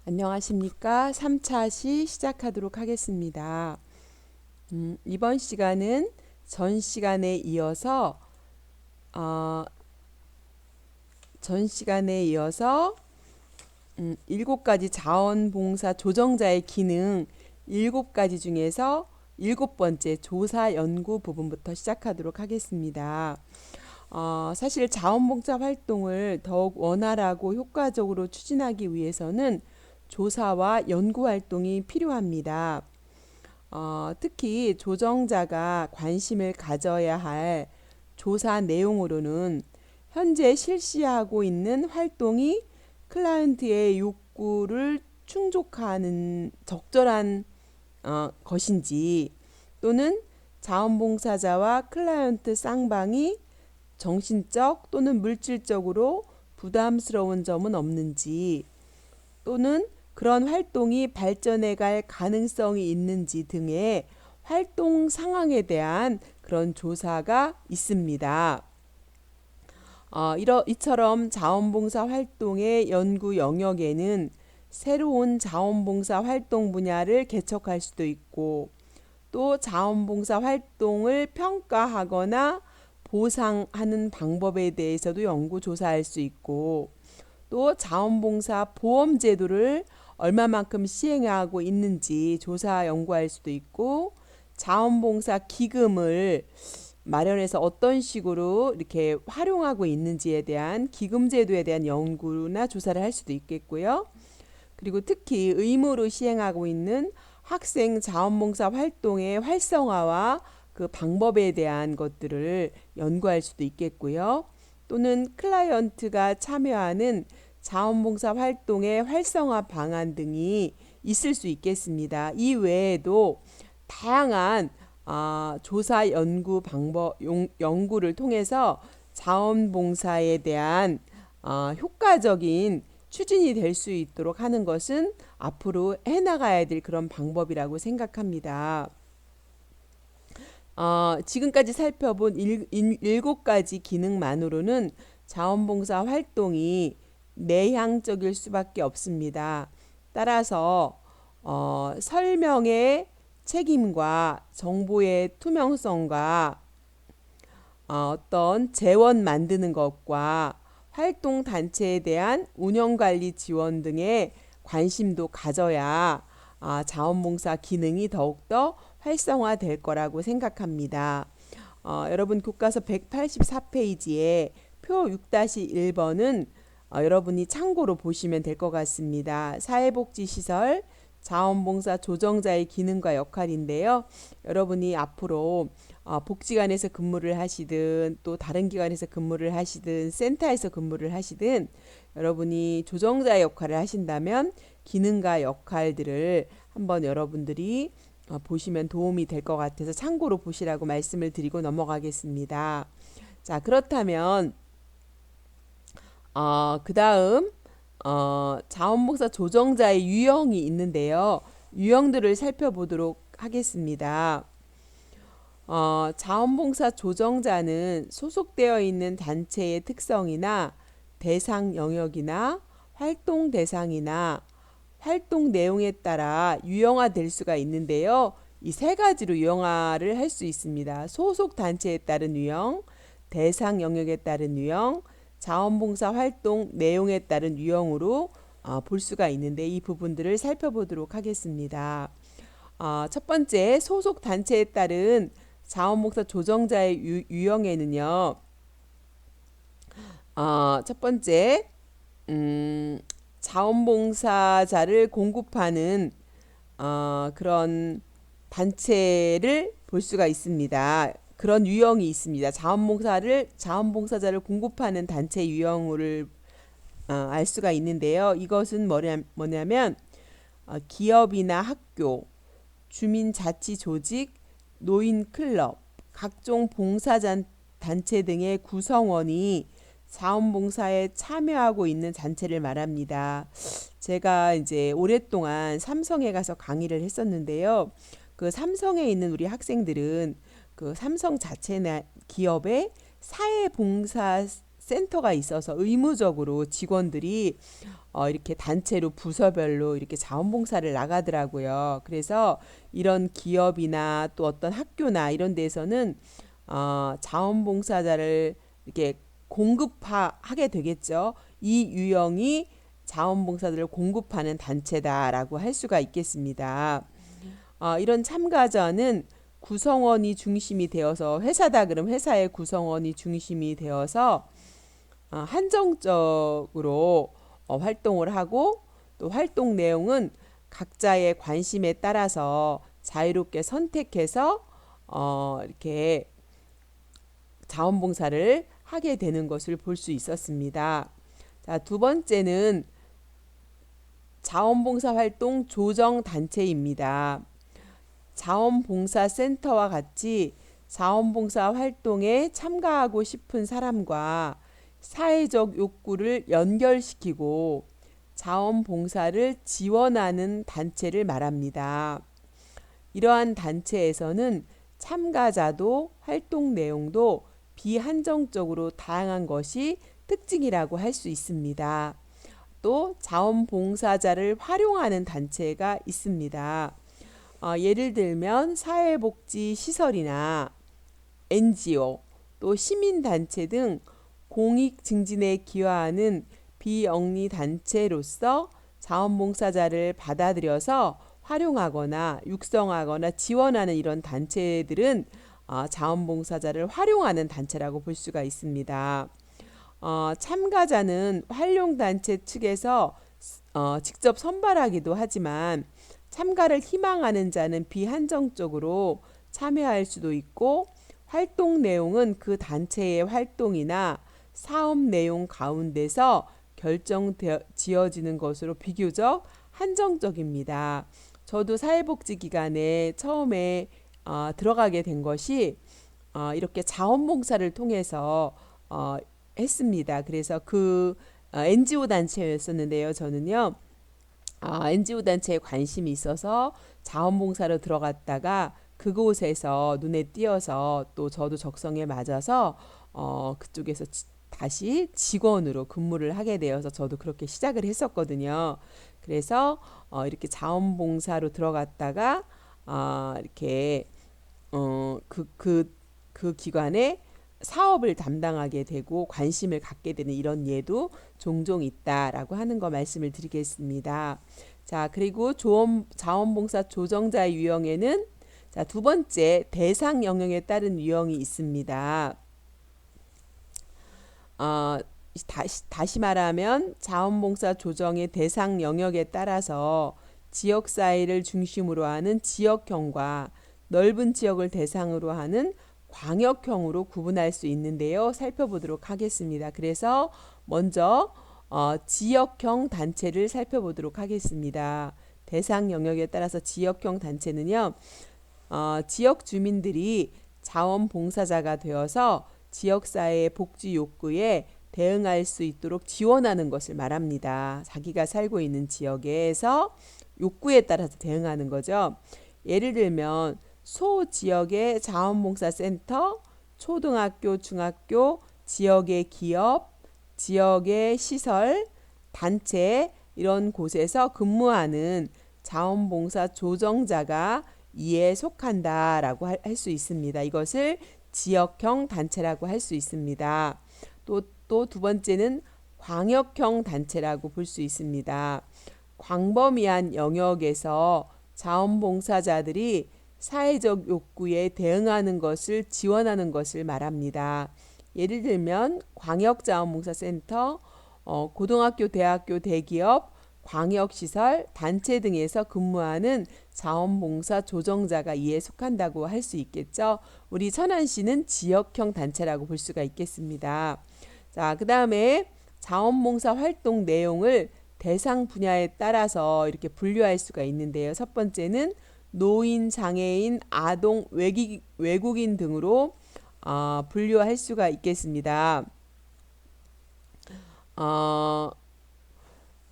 안녕하십니까? 3차 시 시작하도록 하겠습니다. 이번 시간은 전 시간에 이어서 어, 전 시간에 이어서 7가지 자원봉사 조정자의 기능 7가지 중에서 7번째 조사 연구 부분부터 시작하도록 하겠습니다. 사실 자원봉사 활동을 더욱 원활하고 효과적으로 추진하기 위해서는 조사와 연구 활동이 필요합니다. 특히 조정자가 관심을 가져야 할 조사 내용으로는 현재 실시하고 있는 활동이 클라이언트의 욕구를 충족하는 적절한 것인지, 또는 자원봉사자와 클라이언트 쌍방이 정신적 또는 물질적으로 부담스러운 점은 없는지, 또는 그런 활동이 발전해 갈 가능성이 있는지 등의 활동 상황에 대한 그런 조사가 있습니다. 이처럼 자원봉사 활동의 연구 영역에는 새로운 자원봉사 활동 분야를 개척할 수도 있고, 또 자원봉사 활동을 평가하거나 보상하는 방법에 대해서도 연구 조사할 수 있고, 또 자원봉사 보험 제도를 얼마만큼 시행하고 있는지 조사 연구할 수도 있고, 자원봉사 기금을 마련해서 어떤 식으로 이렇게 활용하고 있는지에 대한 기금 제도에 대한 연구나 조사를 할 수도 있겠고요. 그리고 특히 의무로 시행하고 있는 학생 자원봉사 활동의 활성화와 그 방법에 대한 것들을 연구할 수도 있겠고요. 또는 클라이언트가 참여하는 자원봉사 활동의 활성화 방안 등이 있을 수 있겠습니다. 이 외에도 다양한 조사 연구 방법 연구를 통해서 자원봉사에 대한 효과적인 추진이 될 수 있도록 하는 것은 앞으로 해나가야 될 그런 방법이라고 생각합니다. 지금까지 살펴본 7가지 기능만으로는 자원봉사 활동이 내향적일 수밖에 없습니다. 따라서 설명의 책임과 정보의 투명성과 어떤 재원 만드는 것과 활동 단체에 대한 운영관리 지원 등의 관심도 가져야 자원봉사 기능이 더욱더 활성화될 거라고 생각합니다. 여러분 교과서 184페이지에 표 6-1번은 여러분이 참고로 보시면 될 것 같습니다. 사회복지시설 자원봉사 조정자의 기능과 역할인데요. 여러분이 앞으로 복지관에서 근무를 하시든 또 다른 기관에서 근무를 하시든 센터에서 근무를 하시든 여러분이 조정자의 역할을 하신다면 기능과 역할들을 한번 여러분들이 보시면 도움이 될 것 같아서 참고로 보시라고 말씀을 드리고 넘어가겠습니다. 자, 그렇다면 그 다음 자원봉사 조정자의 유형이 있는데요. 유형들을 살펴보도록 하겠습니다. 자원봉사 조정자는 소속되어 있는 단체의 특성이나 대상 영역이나 활동 대상이나 활동 내용에 따라 유형화될 수가 있는데요. 이 세 가지로 유형화를 할 수 있습니다. 소속 단체에 따른 유형, 대상 영역에 따른 유형, 자원봉사 활동 내용에 따른 유형으로 볼 수가 있는데, 이 부분들을 살펴보도록 하겠습니다. 첫 번째, 소속 단체에 따른 자원봉사 조정자의 유형에는요. 첫 번째, 자원봉사자를 공급하는 그런 단체를 볼 수가 있습니다. 그런 유형이 있습니다. 자원봉사자를 공급하는 단체 유형을 알 수가 있는데요. 이것은 뭐냐면 기업이나 학교, 주민자치조직, 노인클럽, 각종 봉사단체 등의 구성원이 자원봉사에 참여하고 있는 단체를 말합니다. 제가 이제 오랫동안 삼성에 가서 강의를 했었는데요. 그 삼성에 있는 우리 학생들은 그 삼성 자체나 기업의 사회봉사 센터가 있어서 의무적으로 직원들이 이렇게 단체로 부서별로 이렇게 자원봉사를 나가더라고요. 그래서 이런 기업이나 또 어떤 학교나 이런 데서는 자원봉사자를 이렇게 공급하게 되겠죠. 이 유형이 자원봉사자를 공급하는 단체다라고 할 수가 있겠습니다. 이런 참가자는 구성원이 중심이 되어서 회사다 그럼 회사의 구성원이 중심이 되어서 한정적으로 활동을 하고 또 활동 내용은 각자의 관심에 따라서 자유롭게 선택해서 이렇게 자원봉사를 하게 되는 것을 볼 수 있었습니다. 자, 두 번째는 자원봉사 활동 조정 단체입니다. 자원봉사센터와 같이 자원봉사 활동에 참가하고 싶은 사람과 사회적 욕구를 연결시키고 자원봉사를 지원하는 단체를 말합니다. 이러한 단체에서는 참가자도 활동 내용도 비한정적으로 다양한 것이 특징이라고 할 수 있습니다. 또 자원봉사자를 활용하는 단체가 있습니다. 예를 들면 사회복지시설이나 NGO, 또 시민단체 등 공익 증진에 기여하는 비영리 단체로서 자원봉사자를 받아들여서 활용하거나 육성하거나 지원하는 이런 단체들은 자원봉사자를 활용하는 단체라고 볼 수가 있습니다. 참가자는 활용단체 측에서 직접 선발하기도 하지만 참가를 희망하는 자는 비한정적으로 참여할 수도 있고 활동 내용은 그 단체의 활동이나 사업 내용 가운데서 지어지는 것으로 비교적 한정적입니다. 저도 사회복지기관에 처음에 들어가게 된 것이 이렇게 자원봉사를 통해서 했습니다. 그래서 그 NGO 단체였었는데요. 저는요. NGO 단체에 관심이 있어서 자원봉사로 들어갔다가 그곳에서 눈에 띄어서 또 저도 적성에 맞아서 그쪽에서 다시 직원으로 근무를 하게 되어서 저도 그렇게 시작을 했었거든요. 그래서 이렇게 자원봉사로 들어갔다가 이렇게 그 기관에 사업을 담당하게 되고 관심을 갖게 되는 이런 예도 종종 있다라고 하는 거 말씀을 드리겠습니다. 자, 그리고 자원봉사 조정자의 유형에는 자, 두 번째 대상 영역에 따른 유형이 있습니다. 다시 말하면 자원봉사 조정의 대상 영역에 따라서 지역사회를 중심으로 하는 지역형과 넓은 지역을 대상으로 하는 광역형으로 구분할 수 있는데요. 살펴보도록 하겠습니다. 그래서 먼저 지역형 단체를 살펴보도록 하겠습니다. 대상 영역에 따라서 지역형 단체는요. 지역 주민들이 자원봉사자가 되어서 지역사회의 복지 욕구에 대응할 수 있도록 지원하는 것을 말합니다. 자기가 살고 있는 지역에서 욕구에 따라서 대응하는 거죠. 예를 들면 소지역의 자원봉사센터, 초등학교, 중학교, 지역의 기업, 지역의 시설, 단체 이런 곳에서 근무하는 자원봉사 조정자가 이에 속한다라고 할 수 있습니다. 이것을 지역형 단체라고 할 수 있습니다. 또 두 번째는 광역형 단체라고 볼 수 있습니다. 광범위한 영역에서 자원봉사자들이 사회적 욕구에 대응하는 것을 지원하는 것을 말합니다. 예를 들면 광역자원봉사센터, 고등학교, 대학교, 대기업, 광역시설, 단체 등에서 근무하는 자원봉사 조정자가 이에 속한다고 할 수 있겠죠. 우리 천안시는 지역형 단체라고 볼 수가 있겠습니다. 자, 그 다음에 자원봉사 활동 내용을 대상 분야에 따라서 이렇게 분류할 수가 있는데요. 첫 번째는 노인, 장애인, 아동, 외국인 등으로 분류할 수가 있겠습니다.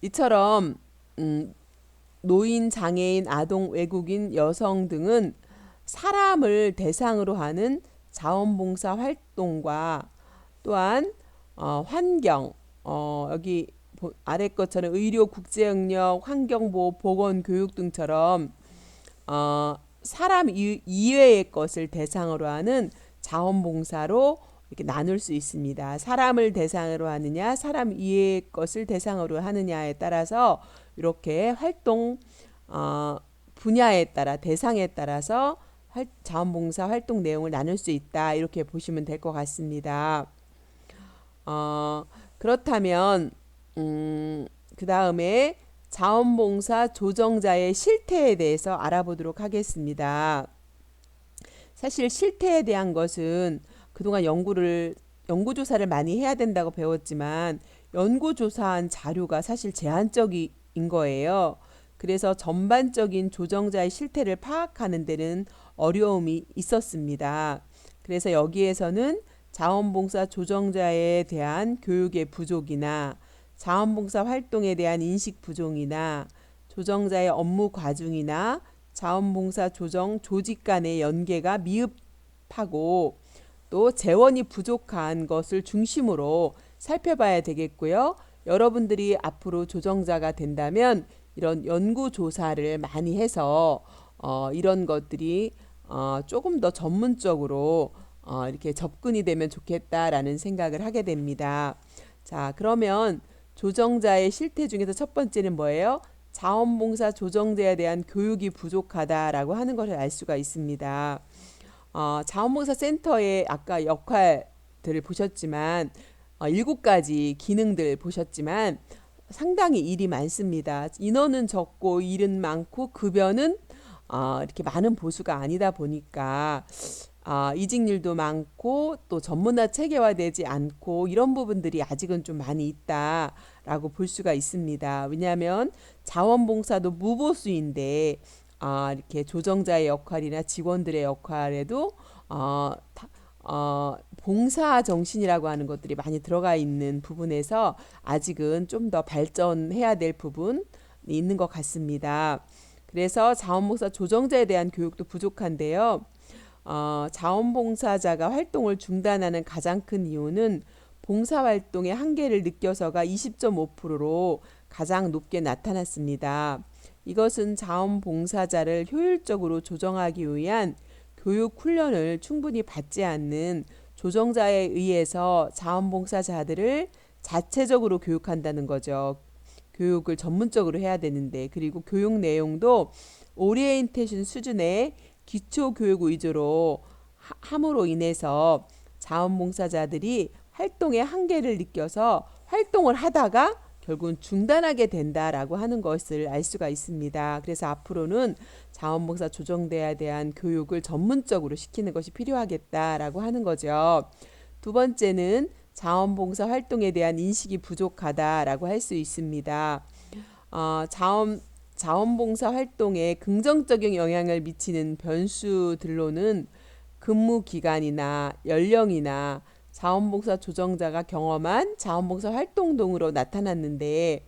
이처럼 노인, 장애인, 아동, 외국인, 여성 등은 사람을 대상으로 하는 자원봉사 활동과 또한 환경, 여기 아래 것처럼 의료, 국제협력, 환경보호, 보건, 교육 등처럼 사람 이외의 것을 대상으로 하는 자원봉사로 이렇게 나눌 수 있습니다. 사람을 대상으로 하느냐, 사람 이외의 것을 대상으로 하느냐에 따라서 이렇게 활동 분야에 따라 대상에 따라서 자원봉사 활동 내용을 나눌 수 있다. 이렇게 보시면 될 것 같습니다. 그렇다면 그 다음에 자원봉사 조정자의 실태에 대해서 알아보도록 하겠습니다. 사실 실태에 대한 것은 그동안 연구조사를 많이 해야 된다고 배웠지만 연구조사한 자료가 사실 제한적인 거예요. 그래서 전반적인 조정자의 실태를 파악하는 데는 어려움이 있었습니다. 그래서 여기에서는 자원봉사 조정자에 대한 교육의 부족이나 자원봉사 활동에 대한 인식 부족이나 조정자의 업무 과중이나 자원봉사 조정 조직 간의 연계가 미흡하고 또 재원이 부족한 것을 중심으로 살펴봐야 되겠고요. 여러분들이 앞으로 조정자가 된다면 이런 연구조사를 많이 해서 이런 것들이 조금 더 전문적으로 이렇게 접근이 되면 좋겠다라는 생각을 하게 됩니다. 자, 그러면 조정자의 실태 중에서 첫 번째는 뭐예요? 자원봉사 조정자에 대한 교육이 부족하다라고 하는 것을 알 수가 있습니다. 자원봉사 센터의 아까 역할들을 보셨지만 7가지 기능들 보셨지만 상당히 일이 많습니다. 인원은 적고 일은 많고 급여는 이렇게 많은 보수가 아니다 보니까 이직률도 많고 또 전문화 체계화되지 않고 이런 부분들이 아직은 좀 많이 있다라고 볼 수가 있습니다. 왜냐하면 자원봉사도 무보수인데 이렇게 조정자의 역할이나 직원들의 역할에도 봉사 정신이라고 하는 것들이 많이 들어가 있는 부분에서 아직은 좀 더 발전해야 될 부분이 있는 것 같습니다. 그래서 자원봉사 조정자에 대한 교육도 부족한데요. 자원봉사자가 활동을 중단하는 가장 큰 이유는 봉사활동의 한계를 느껴서가 20.5%로 가장 높게 나타났습니다. 이것은 자원봉사자를 효율적으로 조정하기 위한 교육 훈련을 충분히 받지 않는 조정자에 의해서 자원봉사자들을 자체적으로 교육한다는 거죠. 교육을 전문적으로 해야 되는데, 그리고 교육 내용도 오리엔테이션 수준의 기초교육 위주로 함으로 인해서 자원봉사자들이 활동의 한계를 느껴서 활동을 하다가 결국은 중단하게 된다라고 하는 것을 알 수가 있습니다. 그래서 앞으로는 자원봉사 조정대에 대한 교육을 전문적으로 시키는 것이 필요하겠다라고 하는 거죠. 두 번째는 자원봉사 활동에 대한 인식이 부족하다라고 할 수 있습니다. 자원봉사 활동에 긍정적인 영향을 미치는 변수들로는 근무 기간이나 연령이나 자원봉사 조정자가 경험한 자원봉사 활동 등으로 나타났는데,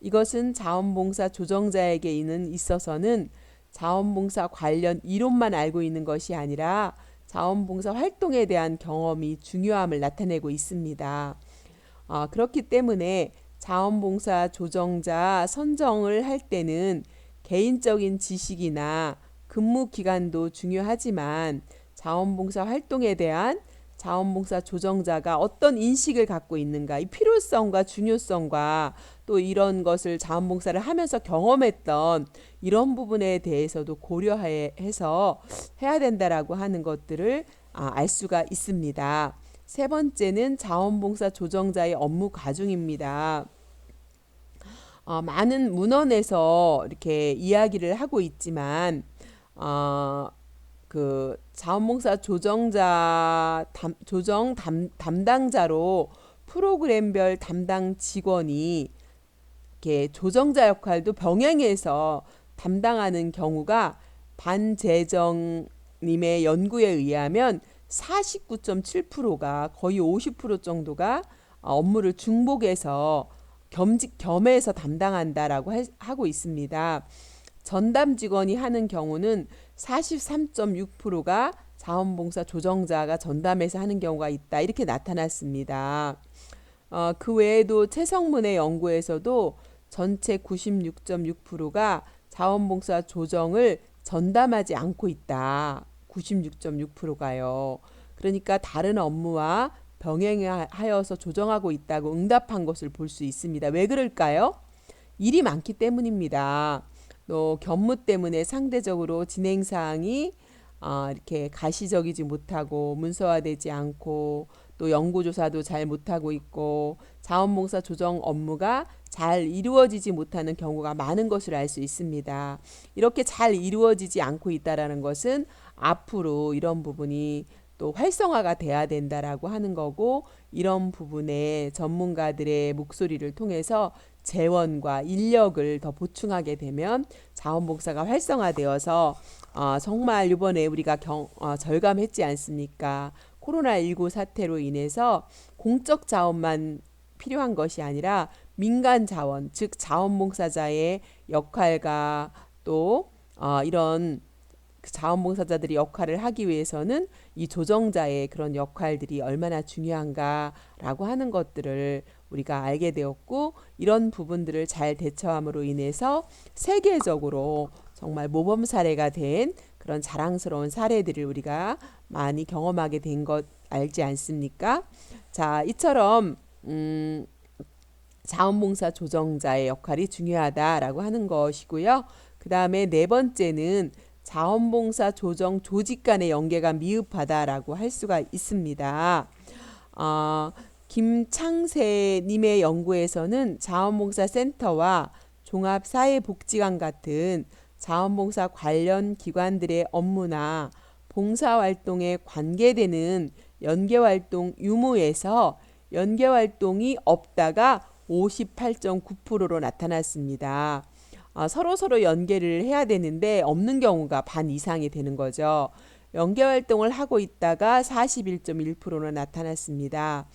이것은 자원봉사 조정자에게 있어서는 자원봉사 관련 이론만 알고 있는 것이 아니라 자원봉사 활동에 대한 경험이 중요함을 나타내고 있습니다. 그렇기 때문에 자원봉사 조정자 선정을 할 때는 개인적인 지식이나 근무 기간도 중요하지만 자원봉사 활동에 대한 자원봉사 조정자가 어떤 인식을 갖고 있는가, 이 필요성과 중요성과 또 이런 것을 자원봉사를 하면서 경험했던 이런 부분에 대해서도 고려해서 해야 된다라고 하는 것들을 알 수가 있습니다. 세 번째는 자원봉사 조정자의 업무 과중입니다. 많은 문헌에서 이렇게 이야기를 하고 있지만 그 자원봉사 조정 담당자로 프로그램별 담당 직원이 이렇게 조정자 역할도 병행해서 담당하는 경우가 반재정님의 연구에 의하면 49.7%가 거의 50% 정도가 업무를 중복해서 겸해서 담당한다라고 하고 있습니다. 전담 직원이 하는 경우는 43.6%가 자원봉사 조정자가 전담해서 하는 경우가 있다, 이렇게 나타났습니다. 그 외에도 채성문의 연구에서도 전체 96.6%가 자원봉사 조정을 전담하지 않고 있다. 96.6%가요. 그러니까 다른 업무와 병행하여서 조정하고 있다고 응답한 것을 볼 수 있습니다. 왜 그럴까요? 일이 많기 때문입니다. 또 견무 때문에 상대적으로 진행 사항이 이렇게 가시적이지 못하고 문서화되지 않고 또 연구조사도 잘 못하고 있고 자원봉사 조정 업무가 잘 이루어지지 못하는 경우가 많은 것을 알 수 있습니다. 이렇게 잘 이루어지지 않고 있다라는 것은 앞으로 이런 부분이 또 활성화가 돼야 된다라고 하는 거고, 이런 부분에 전문가들의 목소리를 통해서 재원과 인력을 더 보충하게 되면 자원봉사가 활성화되어서 정말 이번에 우리가 절감했지 않습니까? 코로나19 사태로 인해서 공적 자원만 필요한 것이 아니라 민간 자원, 즉 자원봉사자의 역할과 또 이런 자원봉사자들이 역할을 하기 위해서는 이 조정자의 그런 역할들이 얼마나 중요한가라고 하는 것들을 우리가 알게 되었고, 이런 부분들을 잘 대처함으로 인해서 세계적으로 정말 모범 사례가 된 그런 자랑스러운 사례들을 우리가 많이 경험하게 된 것 알지 않습니까? 자, 이처럼 자원봉사 조정자의 역할이 중요하다라고 하는 것이고요. 그 다음에 네 번째는 자원봉사 조정 조직 간의 연계가 미흡하다라고 할 수가 있습니다. 김창세 님의 연구에서는 자원봉사 센터와 종합사회복지관 같은 자원봉사 관련 기관들의 업무나 봉사활동에 관계되는 연계활동 유무에서 연계활동이 없다가 58.9%로 나타났습니다. 서로 연계를 해야 되는데 없는 경우가 반 이상이 되는 거죠. 연계활동을 하고 있다가 41.1%로 나타났습니다.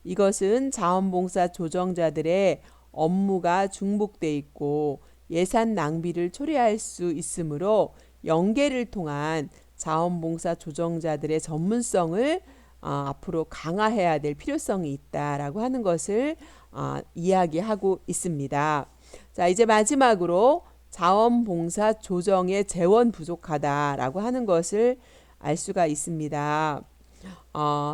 이것은 자원봉사 조정자들의 업무가 중복돼 있고 예산 낭비를 초래할 수 있으므로 연계를 통한 자원봉사 조정자들의 전문성을 앞으로 강화해야 될 필요성이 있다라고 하는 것을 이야기하고 있습니다. 자, 이제 마지막으로 자원봉사 조정의 재원 부족하다라고 하는 것을 알 수가 있습니다.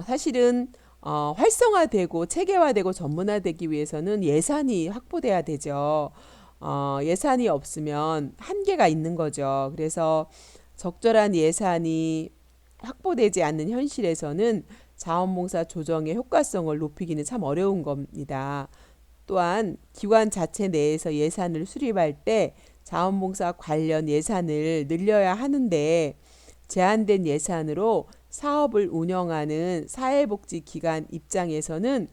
사실은 활성화되고 체계화되고 전문화되기 위해서는 예산이 확보돼야 되죠. 예산이 없으면 한계가 있는 거죠. 그래서 적절한 예산이 확보되지 않는 현실에서는 자원봉사 조정의 효과성을 높이기는 참 어려운 겁니다. 또한 기관 자체 내에서 예산을 수립할 때 자원봉사 관련 예산을 늘려야 하는데 제한된 예산으로 사업을 운영하는 사회복지기관 입장에서는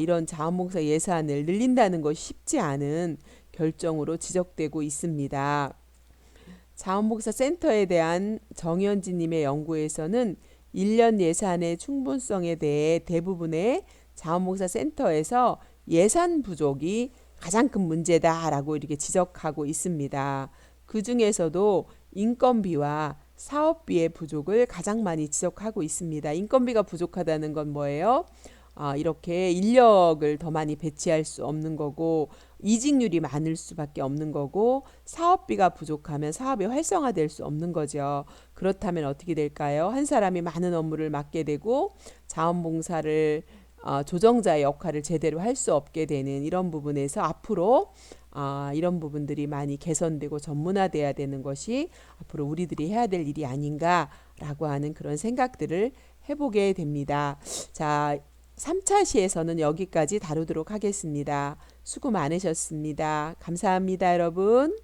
이런 자원봉사 예산을 늘린다는 것이 쉽지 않은 결정으로 지적되고 있습니다. 자원봉사 센터에 대한 정현진님의 연구에서는 1년 예산의 충분성에 대해 대부분의 자원봉사 센터에서 예산 부족이 가장 큰 문제다라고 이렇게 지적하고 있습니다. 그 중에서도 인건비와 사업비의 부족을 가장 많이 지적하고 있습니다. 인건비가 부족하다는 건 뭐예요? 이렇게 인력을 더 많이 배치할 수 없는 거고 이직률이 많을 수밖에 없는 거고 사업비가 부족하면 사업이 활성화될 수 없는 거죠. 그렇다면 어떻게 될까요? 한 사람이 많은 업무를 맡게 되고 자원봉사를 조정자의 역할을 제대로 할 수 없게 되는 이런 부분에서 앞으로 이런 부분들이 많이 개선되고 전문화돼야 되는 것이 앞으로 우리들이 해야 될 일이 아닌가라고 하는 그런 생각들을 해보게 됩니다. 자, 3차 시에서는 여기까지 다루도록 하겠습니다. 수고 많으셨습니다. 감사합니다, 여러분.